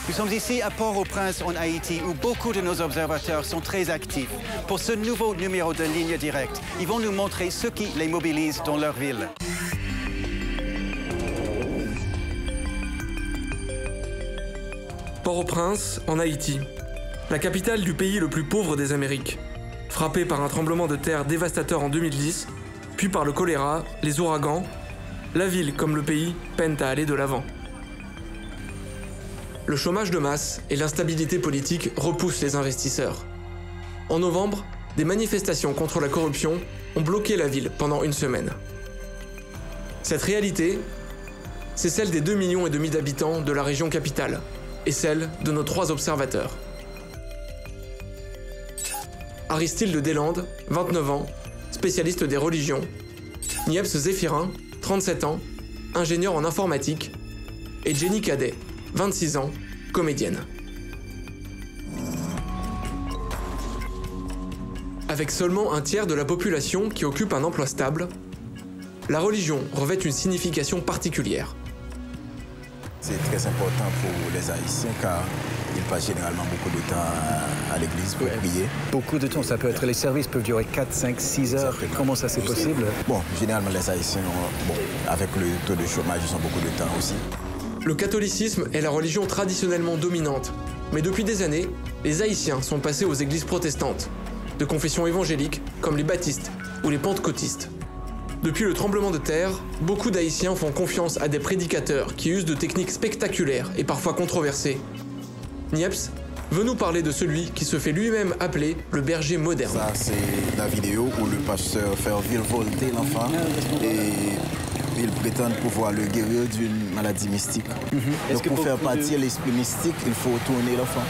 Nous sommes ici à Port-au-Prince en Haïti où beaucoup de nos observateurs sont très actifs. Pour ce nouveau numéro de Ligne Directe, ils vont nous montrer ce qui les mobilise dans leur ville. Port-au-Prince, en Haïti, la capitale du pays le plus pauvre des Amériques, frappée par un tremblement de terre dévastateur en 2010, puis par le choléra, les ouragans, la ville comme le pays peinent à aller de l'avant. Le chômage de masse et l'instabilité politique repoussent les investisseurs. En novembre, des manifestations contre la corruption ont bloqué la ville pendant une semaine. Cette réalité, c'est celle des 2,5 millions d'habitants de la région capitale et celle de nos 3 observateurs. Aristide Deslandes, 29 ans, spécialiste des religions. Niepce Zéphirin, 37 ans, ingénieur en informatique. Et Jenny Cadet, 26 ans, comédienne. Avec seulement un tiers de la population qui occupe un emploi stable, la religion revêt une signification particulière. C'est très important pour les Haïtiens car ils passent généralement beaucoup de temps à l'église pour prier. Beaucoup de temps, ça peut être, les services peuvent durer 4, 5, 6 heures. Exactement. Comment ça c'est possible? Bon, généralement les Haïtiens, avec le taux de chômage, ils ont beaucoup de temps aussi. Le catholicisme est la religion traditionnellement dominante, mais depuis des années, les Haïtiens sont passés aux églises protestantes, de confession évangélique comme les baptistes ou les pentecôtistes. Depuis le tremblement de terre, beaucoup d'Haïtiens font confiance à des prédicateurs qui usent de techniques spectaculaires et parfois controversées. Niepce veut nous parler de celui qui se fait lui-même appeler le berger moderne. Ça, c'est la vidéo où le pasteur fait virevolter l'enfant et il prétend pouvoir le guérir d'une maladie mystique. Donc pour faire partir l'esprit mystique, il faut tourner l'enfant.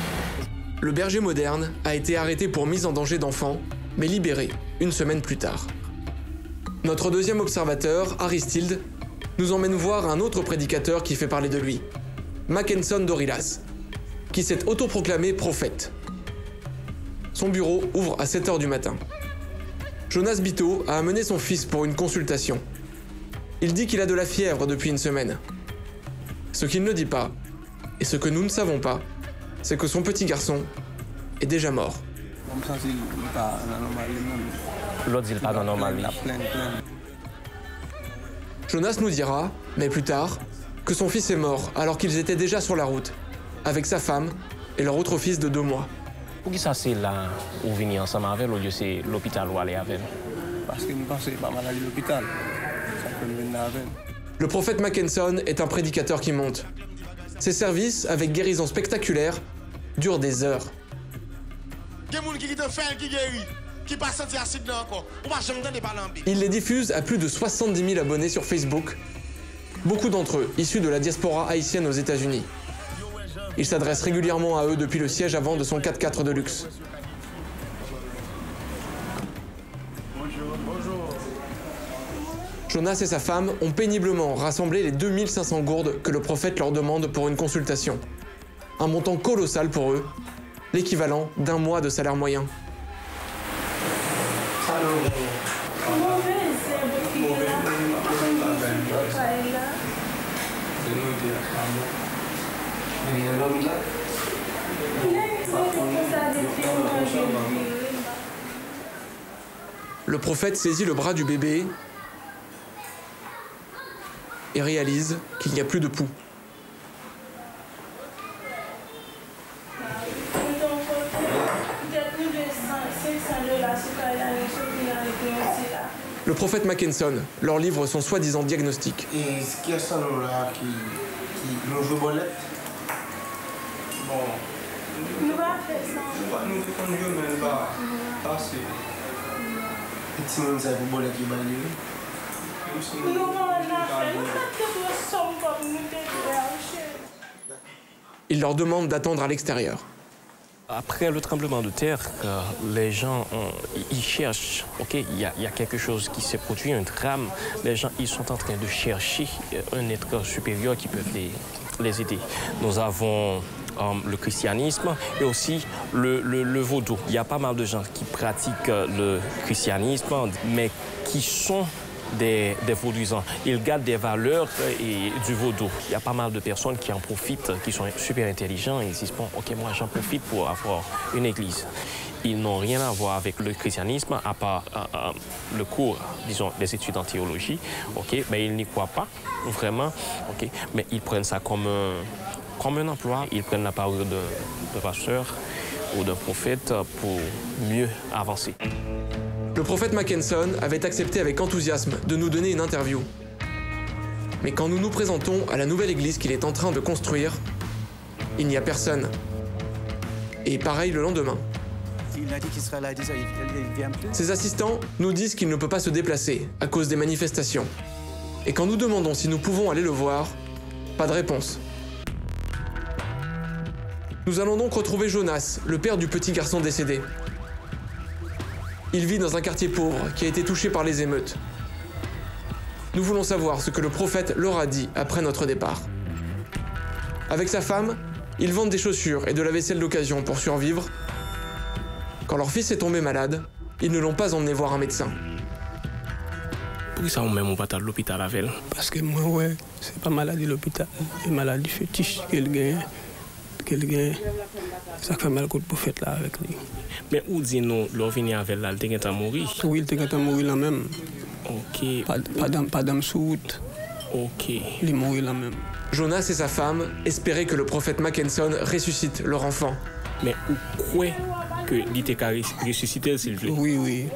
Le berger moderne a été arrêté pour mise en danger d'enfants, mais libéré une semaine plus tard. Notre deuxième observateur, Aristide, nous emmène voir un autre prédicateur qui fait parler de lui, Mackenson Dorilas, qui s'est autoproclamé prophète. Son bureau ouvre à 7 h du matin. Jonas Bito a amené son fils pour une consultation. Il dit qu'il a de la fièvre depuis une semaine. Ce qu'il ne dit pas, et ce que nous ne savons pas, c'est que son petit garçon est déjà mort. Jonas nous dira, mais plus tard, que son fils est mort alors qu'ils étaient déjà sur la route, avec sa femme et leur autre fils de 2 mois. Pour qui ça c'est là où venir ensemble avec ou c'est l'hôpital où aller avec? Parce que je pense que c'est pas mal à l'hôpital. Le prophète Mackenson est un prédicateur qui monte. Ses services, avec guérison spectaculaire, durent des heures. Il les diffuse à plus de 70 000 abonnés sur Facebook, beaucoup d'entre eux issus de la diaspora haïtienne aux États-Unis. Il s'adresse régulièrement à eux depuis le siège avant de son 4x4 de luxe. Jonas et sa femme ont péniblement rassemblé les 2500 gourdes que le prophète leur demande pour une consultation. Un montant colossal pour eux, l'équivalent d'1 mois de salaire moyen. Le prophète saisit le bras du bébé et réalise qu'il n'y a plus de pouls. Le prophète Mackenson leur livre son soi-disant diagnostic. Et ce qui est ça là qui nous joue bolette. Bon. Nous va faire ça. Nous faisons mieux mais pas passer. Petit monde ça pour bolette qui va lui. Il leur demande d'attendre à l'extérieur. Après le tremblement de terre, les gens ils cherchent, il y a quelque chose qui s'est produit, un drame. Les gens ils sont en train de chercher un être supérieur qui peut les aider. Nous avons le christianisme et aussi le vaudou. Il y a pas mal de gens qui pratiquent le christianisme, mais qui sont des vaudouisants. Ils gardent des valeurs du vaudou. Il y a pas mal de personnes qui en profitent, qui sont super intelligents et ils disent, bon, ok, moi j'en profite pour avoir une église. Ils n'ont rien à voir avec le christianisme, à part le cours, disons, des études en théologie, ok, mais ils n'y croient pas, vraiment, ok, mais ils prennent ça comme un emploi, ils prennent la parole de pasteur ou d'un prophète pour mieux avancer. Le prophète Mackenson avait accepté avec enthousiasme de nous donner une interview. Mais quand nous nous présentons à la nouvelle église qu'il est en train de construire, il n'y a personne. Et pareil le lendemain. Il a dit qu'il sera là, il vient plus. Ses assistants nous disent qu'il ne peut pas se déplacer à cause des manifestations. Et quand nous demandons si nous pouvons aller le voir, pas de réponse. Nous allons donc retrouver Jonas, le père du petit garçon décédé. Il vit dans un quartier pauvre qui a été touché par les émeutes. Nous voulons savoir ce que le prophète leur a dit après notre départ. Avec sa femme, ils vendent des chaussures et de la vaisselle d'occasion pour survivre. Quand leur fils est tombé malade, ils ne l'ont pas emmené voir un médecin. Pour ça, on met mon papa à l'hôpital avec elle. Parce que moi, ouais, c'est pas maladie l'hôpital, c'est maladie fétiche qu'elle gagne. Ça fait mal pour faire là avec lui. Mais où dit-nous, l'on vient avec elle, elle est mourir? Oui, elle est mourir là même. Ok. Pas dans sous route. Ok. Il est mort là même. Jonas et sa femme espéraient que le prophète Mackenson ressuscite leur enfant. Mais où croit que il était ressuscité, s'il vous plaît? Oui.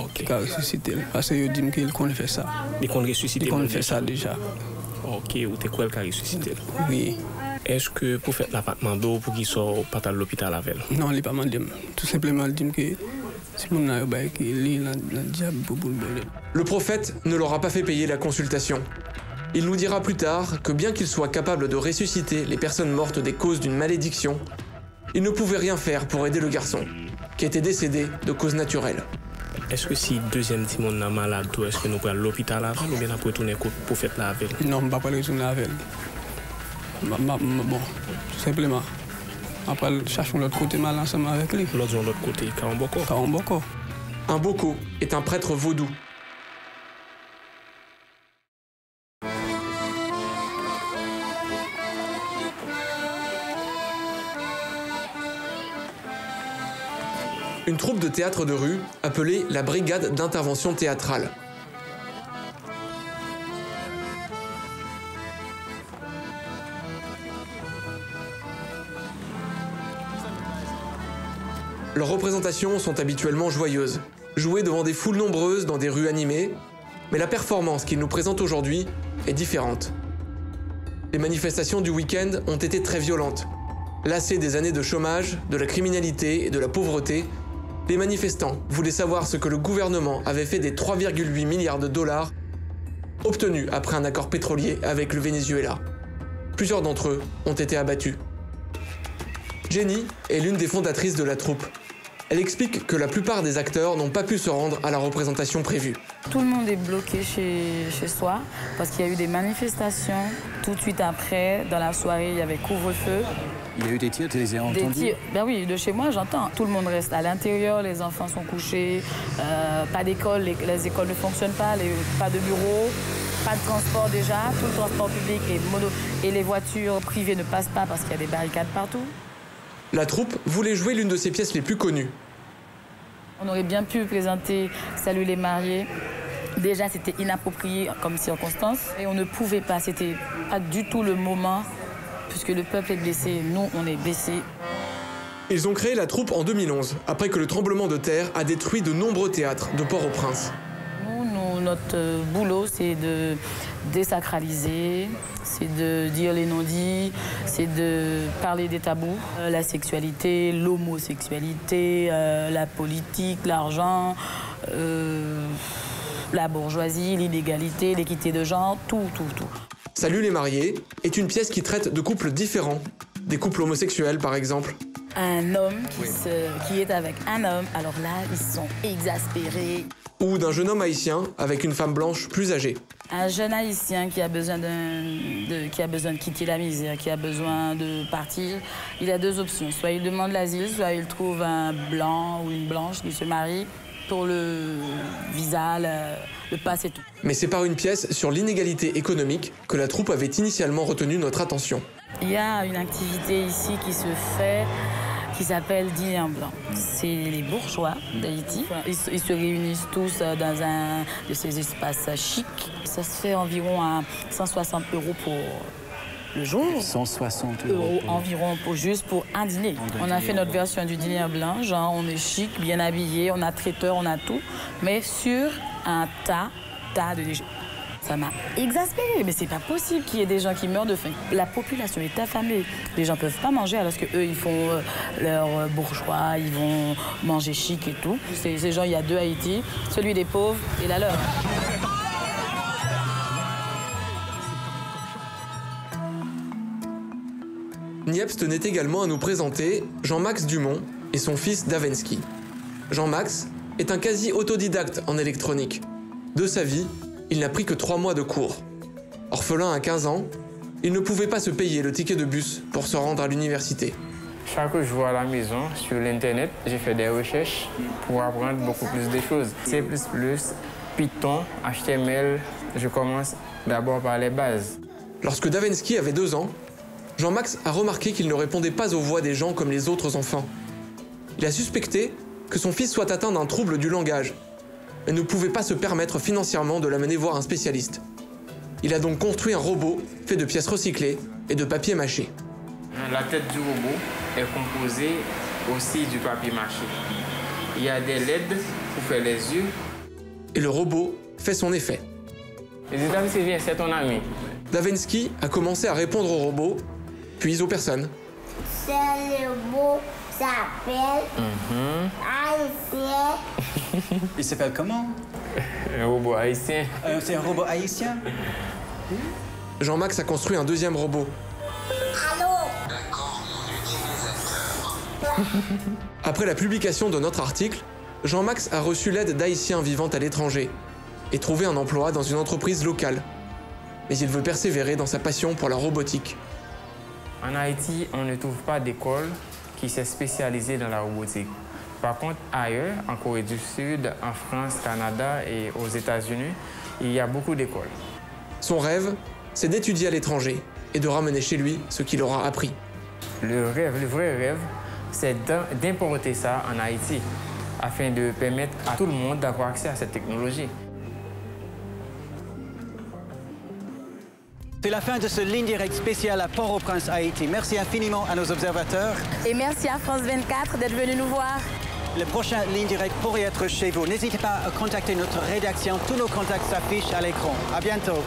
Ok. Il a ressuscité. Parce qu'il dit qu'il connaît fait ça. Il connaît ressuscité? Il connaît fait ça déjà. Ok, ou t'es quoi le cas ressuscité? Oui. Est-ce que pour faire l'appartement d'eau pour qu'il soit pas à l'hôpital avec elle? Non, il n'est pas mandé. Tout simplement, il dit que si on a le diable pour le voler. Le prophète ne leur a pas fait payer la consultation. Il nous dira plus tard que bien qu'il soit capable de ressusciter les personnes mortes des causes d'une malédiction, il ne pouvait rien faire pour aider le garçon, qui était décédé de causes naturelles. Est-ce que si deuxième Timon est malade, est-ce que nous pouvons à l'hôpital avec elle ou bien nous pouvons retourner pour faire la avec elle? Non, on ne va pas retourner avec elle. Bon, tout simplement. Après, cherchons l'autre côté mal ensemble avec lui. L'autre côté, Karamboko. Un boko est un prêtre vaudou. Une troupe de théâtre de rue appelée la Brigade d'intervention théâtrale. Leurs représentations sont habituellement joyeuses, jouées devant des foules nombreuses dans des rues animées, mais la performance qu'ils nous présentent aujourd'hui est différente. Les manifestations du week-end ont été très violentes. Lassés des années de chômage, de la criminalité et de la pauvreté, les manifestants voulaient savoir ce que le gouvernement avait fait des 3,8 milliards de dollars obtenus après un accord pétrolier avec le Venezuela. Plusieurs d'entre eux ont été abattus. Jenny est l'une des fondatrices de la troupe. Elle explique que la plupart des acteurs n'ont pas pu se rendre à la représentation prévue. Tout le monde est bloqué chez soi parce qu'il y a eu des manifestations. Tout de suite après, dans la soirée, il y avait couvre-feu. Il y a eu des tirs, tu les as entendus? Des tirs, ben oui, de chez moi, j'entends. Tout le monde reste à l'intérieur, les enfants sont couchés, pas d'école, les écoles ne fonctionnent pas, pas de bureau, pas de transport déjà. Tout le transport public et les voitures privées ne passent pas parce qu'il y a des barricades partout. La troupe voulait jouer l'une de ses pièces les plus connues. On aurait bien pu présenter Salut les mariés. Déjà, c'était inapproprié comme circonstance. Et on ne pouvait pas, c'était pas du tout le moment, puisque le peuple est blessé, nous, on est blessés. Ils ont créé la troupe en 2011, après que le tremblement de terre a détruit de nombreux théâtres de Port-au-Prince. Notre boulot, c'est de désacraliser, c'est de dire les non-dits, c'est de parler des tabous. La sexualité, l'homosexualité, la politique, l'argent, la bourgeoisie, l'inégalité, l'équité de genre, tout. Salut les mariés est une pièce qui traite de couples différents, des couples homosexuels par exemple. Un homme qui est avec un homme, alors là, ils sont exaspérés. Ou d'un jeune homme haïtien avec une femme blanche plus âgée. Un jeune Haïtien qui a besoin de quitter la misère, qui a besoin de partir, il a deux options. Soit il demande l'asile, soit il trouve un blanc ou une blanche qui se marie pour le visa, le passe et tout. Mais c'est par une pièce sur l'inégalité économique que la troupe avait initialement retenu notre attention. Il y a une activité ici qui se fait, qui s'appelle Dîner en blanc. C'est les bourgeois d'Haïti. Ils se réunissent tous dans un de ces espaces chics. Ça se fait environ à 160 € pour le jour. 160 € environ juste pour un dîner. On a fait notre version du dîner en blanc, genre on est chic, bien habillé, on a traiteur, on a tout, mais sur un tas de déchets. Ça m'a exaspérée, mais c'est pas possible qu'il y ait des gens qui meurent de faim. La population est affamée. Les gens peuvent pas manger alors qu'eux, ils font leur bourgeois, ils vont manger chic et tout. Ces gens, il y a deux Haïti, celui des pauvres et la leur. Niepce tenait également à nous présenter Jean-Max Dumont et son fils Davensky. Jean-Max est un quasi autodidacte en électronique. De sa vie, il n'a pris que 3 mois de cours. Orphelin à 15 ans, il ne pouvait pas se payer le ticket de bus pour se rendre à l'université. Chaque jour à la maison, sur l'Internet, j'ai fait des recherches pour apprendre beaucoup plus de choses. C++, Python, HTML, je commence d'abord par les bases. Lorsque Davensky avait 2 ans, Jean-Max a remarqué qu'il ne répondait pas aux voix des gens comme les autres enfants. Il a suspecté que son fils soit atteint d'un trouble du langage et ne pouvait pas se permettre financièrement de l'amener voir un spécialiste. Il a donc construit un robot fait de pièces recyclées et de papier mâché. La tête du robot est composée aussi du papier mâché. Il y a des LED pour faire les yeux. Et le robot fait son effet. C'est ton ami. Davensky a commencé à répondre au robot, puis aux personnes. Ce robot s'appelle Haïtien. Il s'appelle comment? Un robot haïtien. C'est un robot haïtien? Jean-Max a construit un deuxième robot. Allô? Après la publication de notre article, Jean-Max a reçu l'aide d'Haïtiens vivant à l'étranger et trouvé un emploi dans une entreprise locale. Mais il veut persévérer dans sa passion pour la robotique. En Haïti, on ne trouve pas d'école qui s'est spécialisée dans la robotique. Par contre, ailleurs, en Corée du Sud, en France, Canada et aux États-Unis, il y a beaucoup d'écoles. Son rêve, c'est d'étudier à l'étranger et de ramener chez lui ce qu'il aura appris. Le vrai rêve, c'est d'importer ça en Haïti, afin de permettre à tout le monde d'avoir accès à cette technologie. C'est la fin de ce Ligne Directe spéciale à Port-au-Prince, Haïti. Merci infiniment à nos observateurs. Et merci à France 24 d'être venu nous voir. Le prochain Ligne Directe pourrait être chez vous. N'hésitez pas à contacter notre rédaction. Tous nos contacts s'affichent à l'écran. À bientôt.